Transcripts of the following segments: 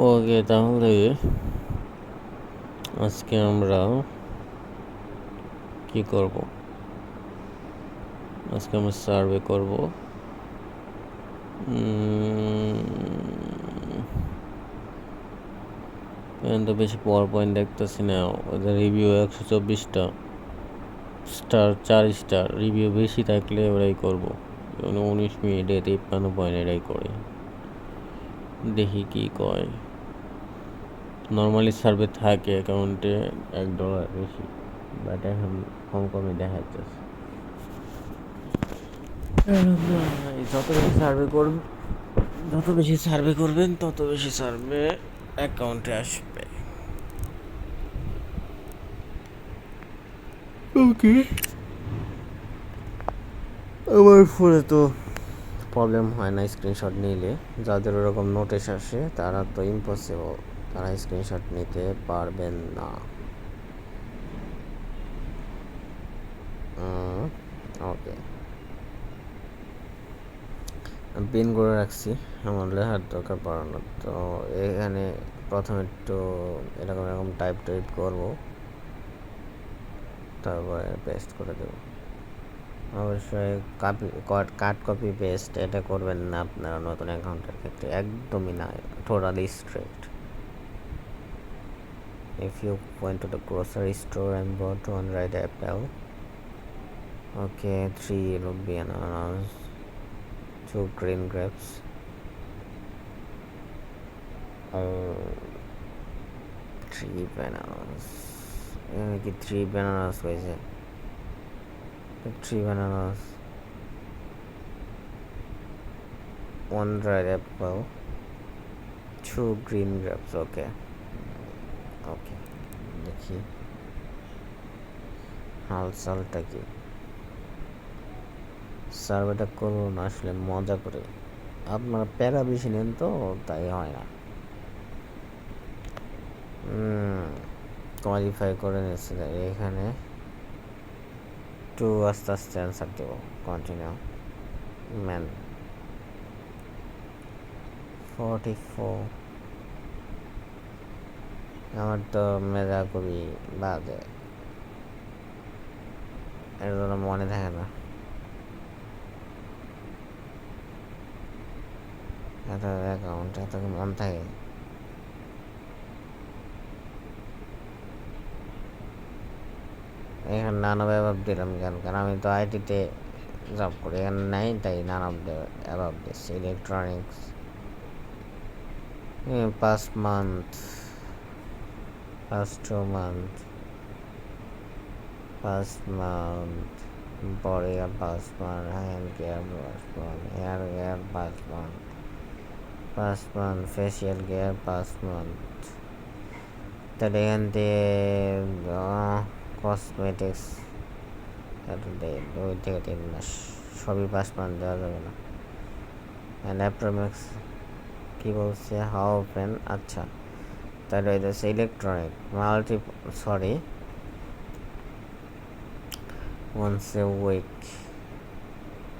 ওকে, তাহলে আজকে আমরা কি করব? আজকে আমরা সার্ভে করব। তো বেশি পাওয়ার পয়েন্ট দেখতেছি না। ওদের রিভিউ 124টা, স্টার 4 স্টার। রিভিউ বেশি থাকলে ওরাই করবো। 19 মিনিটে 53 পয়েন্ট এরাই করে। দেখি কি কয়। নর্মালি সার্ভে থাকে অ্যাকাউন্টে $1 বেশি, বাট এখন কমই দেখা যাচ্ছে। যত বেশি সার্ভে করবেন তত বেশি সার্ভে অ্যাকাউন্টে আসবে। ওকে, আমার ফোনে তো প্রবলেম হয় না স্ক্রিনশট নিলে। যাদের ওরকম নোটিশ আসে তারা তো ইম্পসিবল, তারা স্ক্রিনশট নিতে পারবেন না। ওকে, পিন করে রাখছি, আমার লেখার দরকার পড়ে না। তো এখানে প্রথমে একটু এরকম টাইপ করবো, তারপরে পেস্ট করে দেবো। অবশ্যই কাট কপি পেস্ট এটা করবেন না আপনারা নতুন অ্যাকাউন্টের ক্ষেত্রে, একদমই না, totally strict. If you went to the grocery store and bought one red apple, okay, 3 will be ananas, 2 green grapes, 3 bananas. এখানে কি 3 bananas হয়েছে? 3 bananas, 1 red apple, 2 green grapes. ওকে, দেখি হালচালটা কি। সার্ভেটা করবো না আসলে মজা করে, আপনারা প্যারা বেশি নেন তো তাই হয় না। কোয়ালিফাই করে নিচ্ছে এখানে 2, আস্তে আস্তে অ্যান্সার দেবো। Continue man 44। আমার তো মেধা খুবই বাজে, এর জন্য মনে থাকে না। এত অ্যাকাউন্ট এত মন থাকে। এখানে নান অফ অ্যাভাব দিলাম কেন? কারণ আমি তো আইটিতে জব করি, এখানে নাই, তাই নান অফ অ্যাভাব দিচ্ছি। Electronics past month, past 2 month, past month, body past month, hand care past month, hair care past month, facial care past month. তাহলে এখান থেকে কসমেটিক্স 2 থেকে 3 মাস, সবই past month দেওয়া যাবে না। অ্যান্ড অ্যাপ্রোমিক্স কি বলছে, হাউ ওপেন? আচ্ছা, তাহলে হইতেছে ইলেকট্রনিক once a week,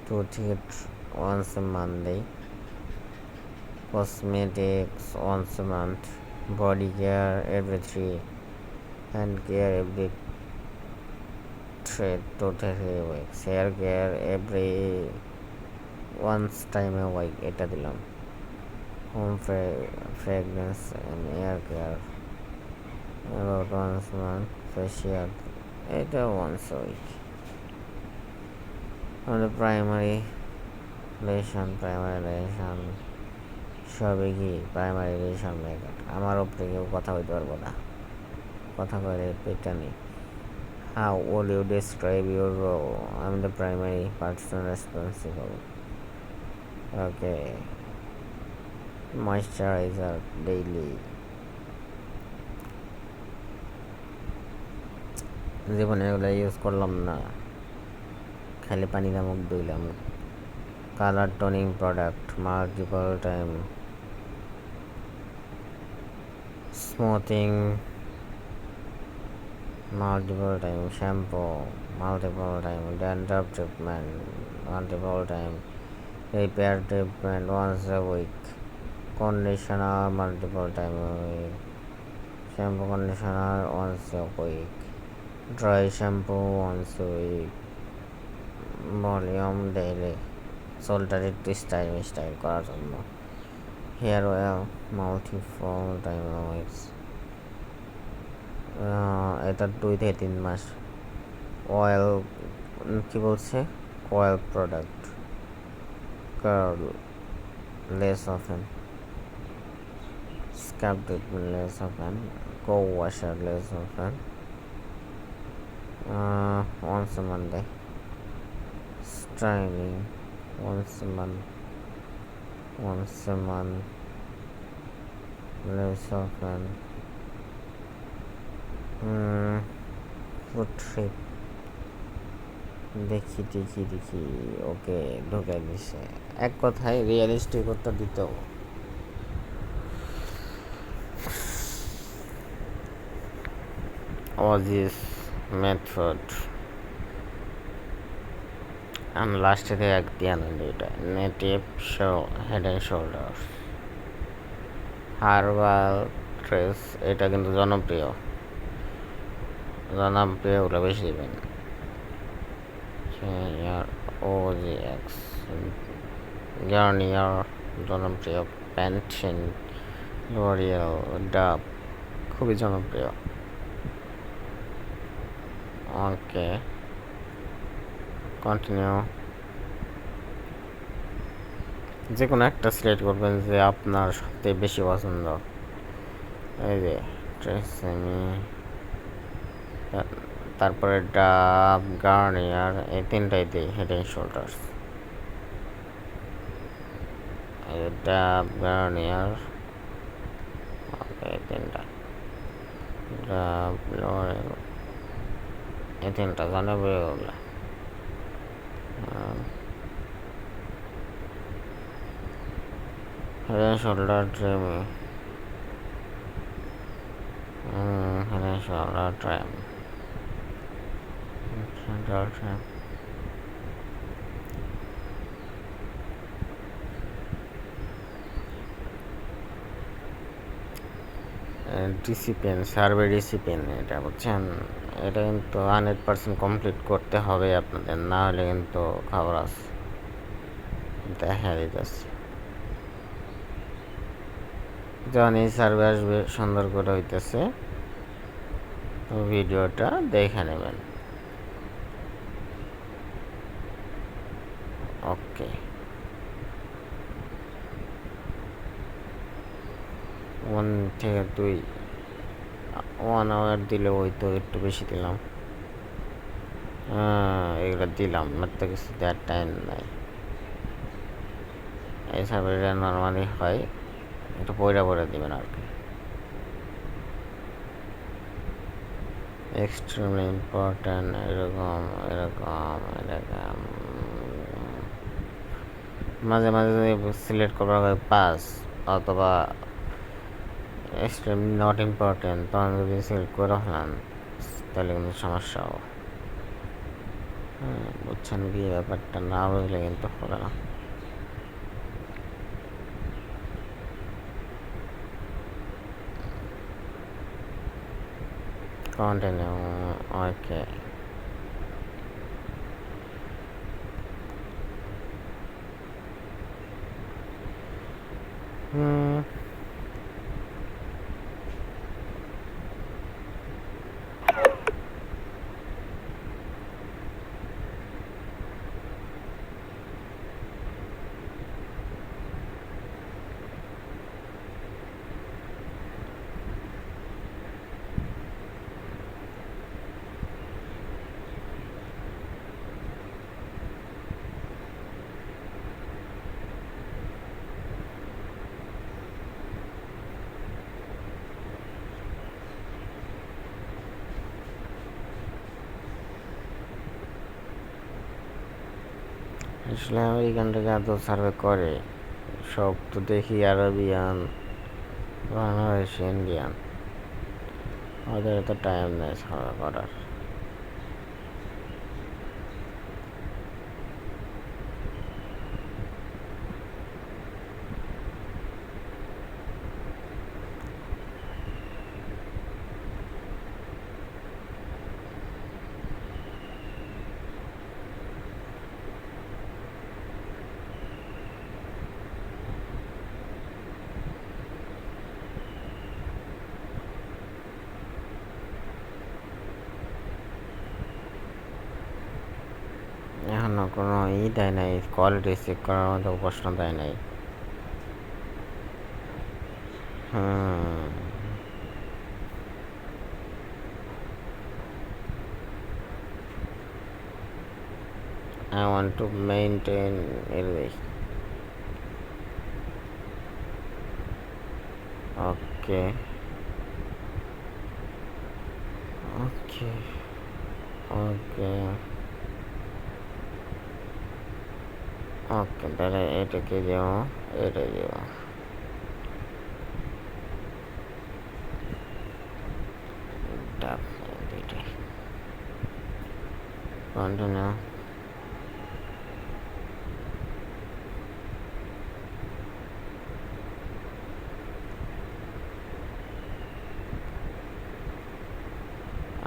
2 থেকে once a Monday, cosmetics once a month, body care every 3, hand care every 2 to 3 weeks, hair care every once time a week, এটা দিলাম। home fragrance and air care about once a month, facial এটা once a week। আমাদের primary lesson সবই কি primary lesson maker. আমার উপরে কেউ কথা বলতে পারবো না, কথা বলে পেটটা নেই। How would you describe your role? I'm the primary person responsible. Okay. Moisturizer daily. জীবনে এগুলো ইউজ করলাম না, খালি পানি দিয়ে মুখ ধুইলাম। Colour toning product multiple time, smoothing multiple time, shampoo multiple time, dandruff treatment multiple time, repair treatment once a week, conditioner multiple times a week, shampoo conditioner once a week, dry shampoo once a week, volume daily, চুলটা একটু style করার জন্য, hair oil multiple time a week, এটা 2 থেকে 3 মাস। Oil কি বলছে, oil product, curl less often, scalp treatment less often, co-washer less often, once a month, styling once a month, less often, food trip, দেখি ওকে ঢুকে দিছে। এক কথায় রিয়েলিস্টিক উত্তর দিতেও Ozzy's method and লাস্টে থেকে এক দিয়ে আনেন দুইটা native head and shoulder herbal trace, এটা কিন্তু জনপ্রিয় ওগুলো বেশি দেবেন। OGX গার্নিয়ার জনপ্রিয়, প্যান্টিন, লরিয়াল, ডাব খুবই জনপ্রিয়। ওকে কন্টিনিউ, যে কোনো একটা সিলেক্ট করবেন যে আপনার সবথেকে বেশি পছন্দ। এই যে ট্রেসেমি, তারপরে ডাব, গার্নিয়ার, এই তিনটাই দিই head and shoulders. Dove, Garnier, okay এই তিনটা, ডাব, লরিয়াল, এই তিনটা জনপ্রিয় ওগুলো। হেড অ্যান্ড শোল্ডার ট্রেমি, হেড অ্যান্ড শোল্ডার ট্রেম, ডিসিপ্লিন, সার্ভে ডিসিপ্লিন, এটা বুঝছেন, এটা কিন্তু 100% কমপ্লিট করতে হবে আপনাদের, না হলে কিন্তু খবর আছে, দেখা দিতেছে। যখন এই সার্ভে আসবে সুন্দর করে হইতেছে, তো ভিডিওটা দেখে নেবেন। ওকে 1 থেকে 2 1 আওয়ার দিলে ওই তো একটু বেশি দিলাম, এগুলো দিলাম, তো কিছু দেওয়ার টাইম নাই। এই সার্ভেটা নর্মালি হয়, একটু পয়রা দিবেন আর কি। এক্সট্রিমলি ইম্পর্টেন্ট, এরকম মাঝে মাঝে সিলেক্ট করা হয় 5 অথবা এক্সট্রিমলি নট ইম্পর্টেন্ট, তখন যদি সিলেক্ট করে ফেলান তাহলে কিন্তু সমস্যা হবে। বুঝছেন কি ব্যাপারটা, না বুঝলে কিন্তু হবে না। Continue. Okay. আসলে আমেরিকান থেকে এত সার্ভে করে, সব তো দেখি আরবিয়ান, বাংলাদেশ, ইন্ডিয়ান, ওদের তো টাইম নেই সার্ভে করার। কোনো দেয় নাই, কোয়ালিটি চেক করার মতো প্রশ্ন দেয় নাই। I want to maintain healthy. Okay. Okay. Okay. Okay, তাহলে এটাকে যাও, এটা যাও। Continue.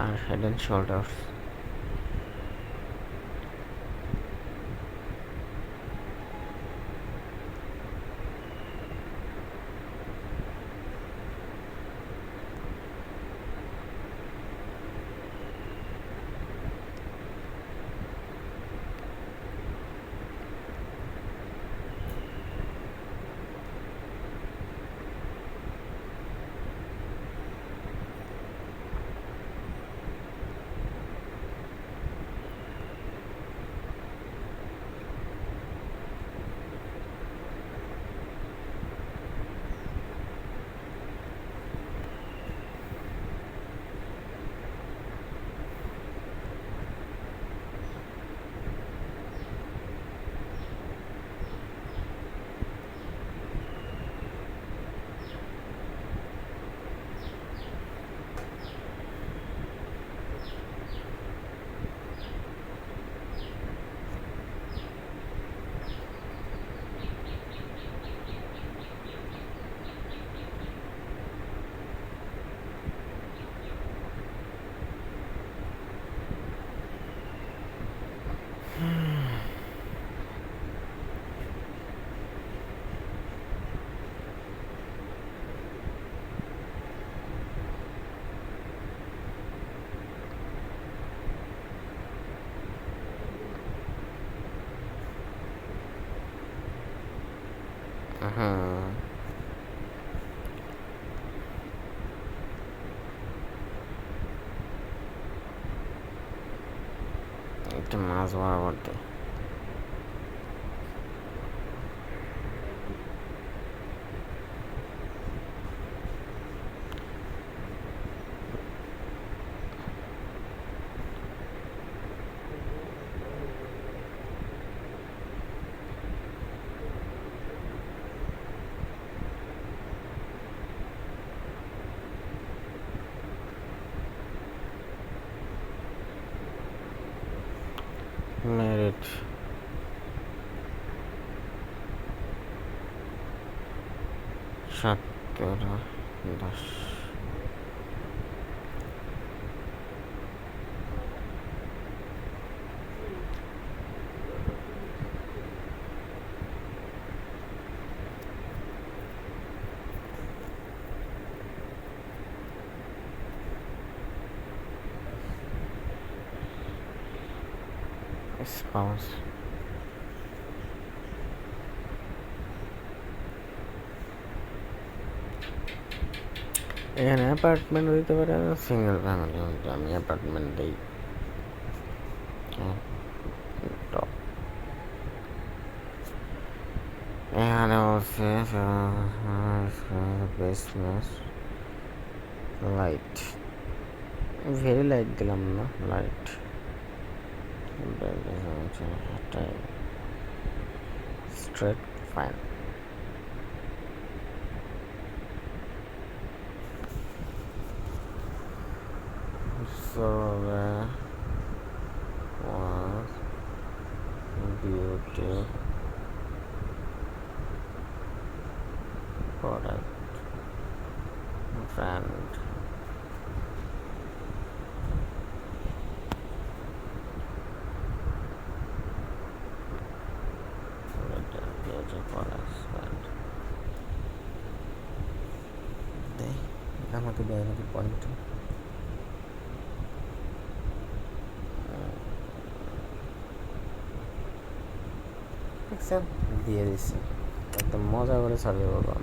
And head and shoulders. একটা মাছ বরাবর দেয়। মেরিট সতেরো 10। spouse এখানে অ্যাপার্টমেন্ট দিতে পারে, সিঙ্গেল ফ্যামিলি আমি অ্যাপার্টমেন্ট দিই। এখানে হচ্ছে বিজনেস লাইট, ভেরি লাইট দিলাম না, light straight fine. Survey was beauty product brand. Beauty products brand. দেখ আমাকে দেয় নাকি পয়েন্ট। দেখছেন দিয়ে দিচ্ছি একদম মজা করে সার্ভে করলাম